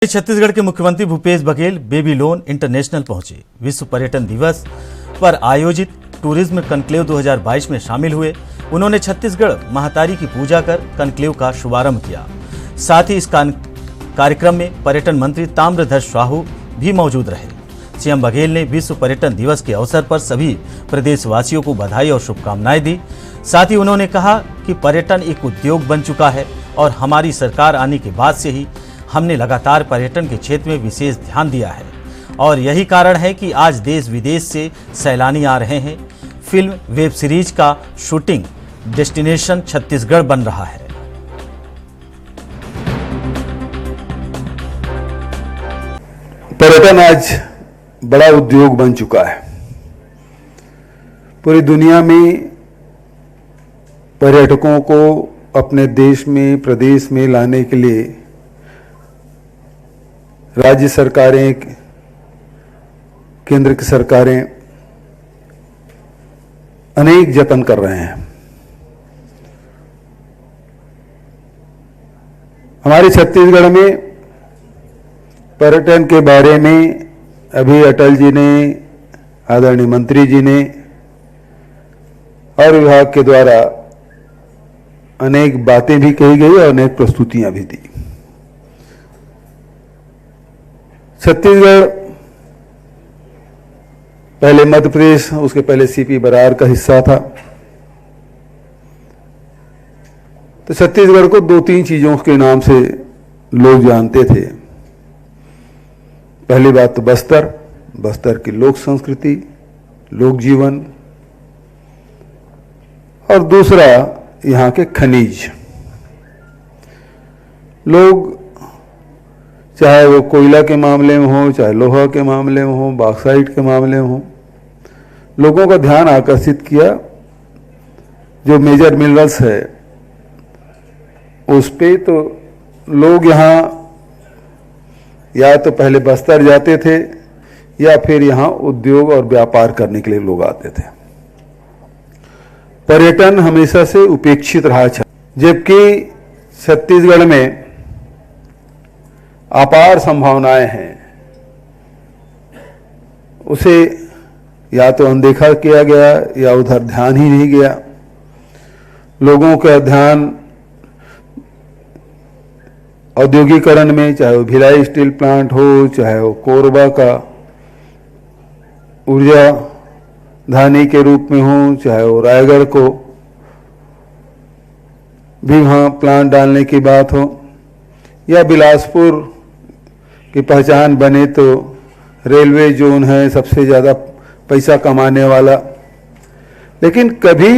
छत्तीसगढ़ के मुख्यमंत्री Bhupesh Baghel Babylon international पहुंचे। विश्व पर्यटन दिवस पर आयोजित टूरिज्म कनक्लेव 2022 में शामिल हुए। उन्होंने छत्तीसगढ़ महातारी की पूजा कर कनक्लेव का शुभारंभ किया। साथ ही इस कार्यक्रम में पर्यटन मंत्री ताम्रध्वज साहू भी मौजूद रहे। सीएम बघेल ने विश्व पर्यटन दिवस के अवसर पर सभी प्रदेशवासियों को बधाई और शुभकामनाएं दी। साथ ही उन्होंने कहा कि पर्यटन एक उद्योग बन चुका है और हमारी सरकार आने के बाद से ही हमने लगातार पर्यटन के क्षेत्र में विशेष ध्यान दिया है और यही कारण है कि आज देश विदेश से सैलानी आ रहे हैं। फिल्म वेब सीरीज का शूटिंग डेस्टिनेशन छत्तीसगढ़ बन रहा है। पर्यटन आज बड़ा उद्योग बन चुका है। पूरी दुनिया में पर्यटकों को अपने देश में, प्रदेश में लाने के लिए राज्य सरकारें, केंद्र की सरकारें अनेक जतन कर रहे हैं। हमारे छत्तीसगढ़ में पर्यटन के बारे में अभी अटल जी ने, आदरणीय मंत्री जी ने और विभाग के द्वारा अनेक बातें भी कही गई और अनेक प्रस्तुतियां भी दी। छत्तीसगढ़ पहले मध्य प्रदेश, उसके पहले सीपी बरार का हिस्सा था। तो छत्तीसगढ़ को दो तीन चीजों के नाम से लोग जानते थे। पहली बात तो बस्तर की लोक संस्कृति, लोक जीवन, और दूसरा यहाँ के खनिज। लोग चाहे वो कोयला के मामले में हो, चाहे लोहा के मामले में हो, बॉक्साइट के मामले में हो, लोगों का ध्यान आकर्षित किया जो मेजर मिनरल्स है उस पे। तो लोग यहाँ या तो पहले बस्तर जाते थे या फिर यहाँ उद्योग और व्यापार करने के लिए लोग आते थे। पर्यटन हमेशा से उपेक्षित रहा, जबकि छत्तीसगढ़ में अपार संभावनाएं हैं। उसे या तो अनदेखा किया गया या उधर ध्यान ही नहीं गया। लोगों का ध्यान औद्योगिकरण में, चाहे वो भिलाई स्टील प्लांट हो, चाहे वो कोरबा का ऊर्जा धानी के रूप में हो, चाहे वो रायगढ़ को भी वहाँ प्लांट डालने की बात हो, या बिलासपुर की पहचान बने तो रेलवे जोन है सबसे ज़्यादा पैसा कमाने वाला। लेकिन कभी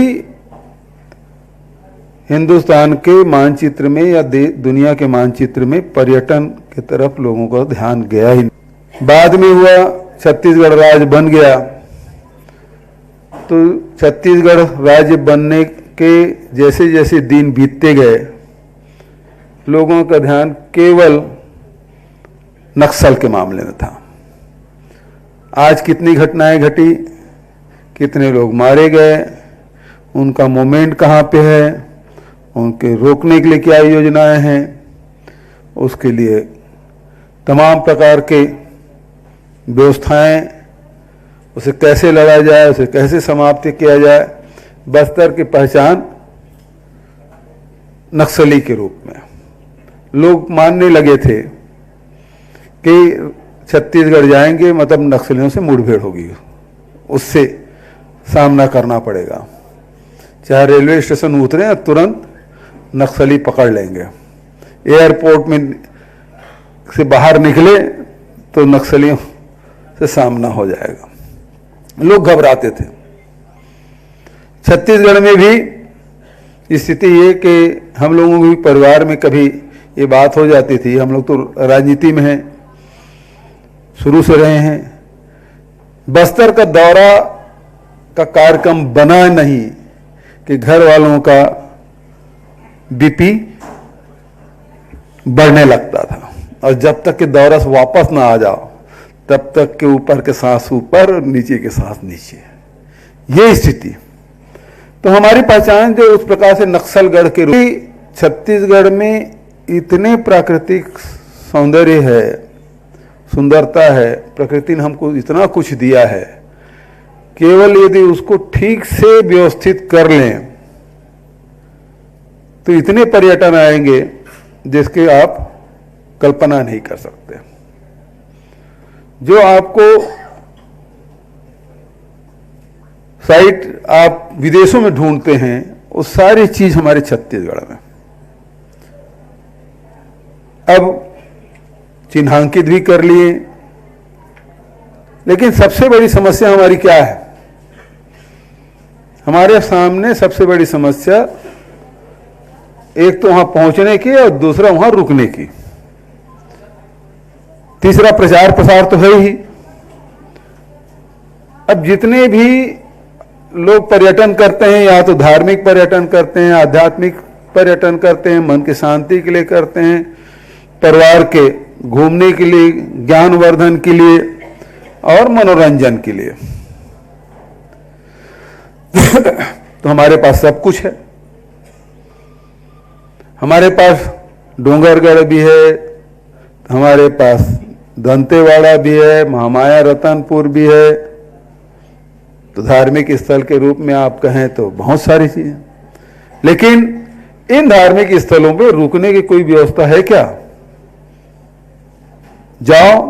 हिंदुस्तान के मानचित्र में या दुनिया के मानचित्र में पर्यटन की तरफ लोगों का ध्यान गया ही नहीं। बाद में हुआ, छत्तीसगढ़ राज्य बन गया। तो छत्तीसगढ़ राज्य बनने के जैसे जैसे दिन बीतते गए, लोगों का ध्यान केवल नक्सल के मामले में था। आज कितनी घटनाएं घटी, कितने लोग मारे गए, उनका मूवमेंट कहाँ पे है, उनके रोकने के लिए क्या योजनाएं हैं, उसके लिए तमाम प्रकार के व्यवस्थाएं, उसे कैसे लड़ा जाए, उसे कैसे समाप्त किया जाए। बस्तर की पहचान नक्सली के रूप में लोग मानने लगे थे कि छत्तीसगढ़ जाएंगे मतलब नक्सलियों से मुठभेड़ होगी, उससे सामना करना पड़ेगा। चाहे रेलवे स्टेशन उतरे तुरंत नक्सली पकड़ लेंगे, एयरपोर्ट में से बाहर निकले तो नक्सलियों से सामना हो जाएगा। लोग घबराते थे। छत्तीसगढ़ में भी स्थिति ये कि हम लोगों के परिवार में कभी ये बात हो जाती थी। हम लोग तो राजनीति में हैं, शुरू से रहे हैं। बस्तर का दौरा का कार्यक्रम बना नहीं कि घर वालों का बीपी बढ़ने लगता था, और जब तक कि दौरा से वापस ना आ जाओ तब तक के ऊपर के सांस ऊपर, नीचे के सांस नीचे, ये स्थिति। तो हमारी पहचान जो उस प्रकार से नक्सलगढ़ के रूप, छत्तीसगढ़ में इतने प्राकृतिक सौंदर्य है, सुंदरता है, प्रकृति ने हमको इतना कुछ दिया है, केवल यदि उसको ठीक से व्यवस्थित कर लें तो इतने पर्यटन आएंगे जिसके आप कल्पना नहीं कर सकते। जो आपको साइट आप विदेशों में ढूंढते हैं वो सारी चीज हमारे छत्तीसगढ़ में अब चिन्हांकित भी कर लिए। लेकिन सबसे बड़ी समस्या हमारी क्या है? हमारे सामने सबसे बड़ी समस्या एक तो वहां पहुंचने की और दूसरा वहां रुकने की, तीसरा प्रचार प्रसार तो है ही। अब जितने भी लोग पर्यटन करते हैं, या तो धार्मिक पर्यटन करते हैं, आध्यात्मिक पर्यटन करते हैं, मन की शांति के लिए करते हैं, परिवार के घूमने के लिए, ज्ञानवर्धन के लिए और मनोरंजन के लिए, तो हमारे पास सब कुछ है। हमारे पास डोंगरगढ़ भी है, हमारे पास दंतेवाड़ा भी है, महामाया रतनपुर भी है, तो धार्मिक स्थल के रूप में आप कहें तो बहुत सारी चीजें। लेकिन इन धार्मिक स्थलों पे रुकने की कोई व्यवस्था है क्या? जाओ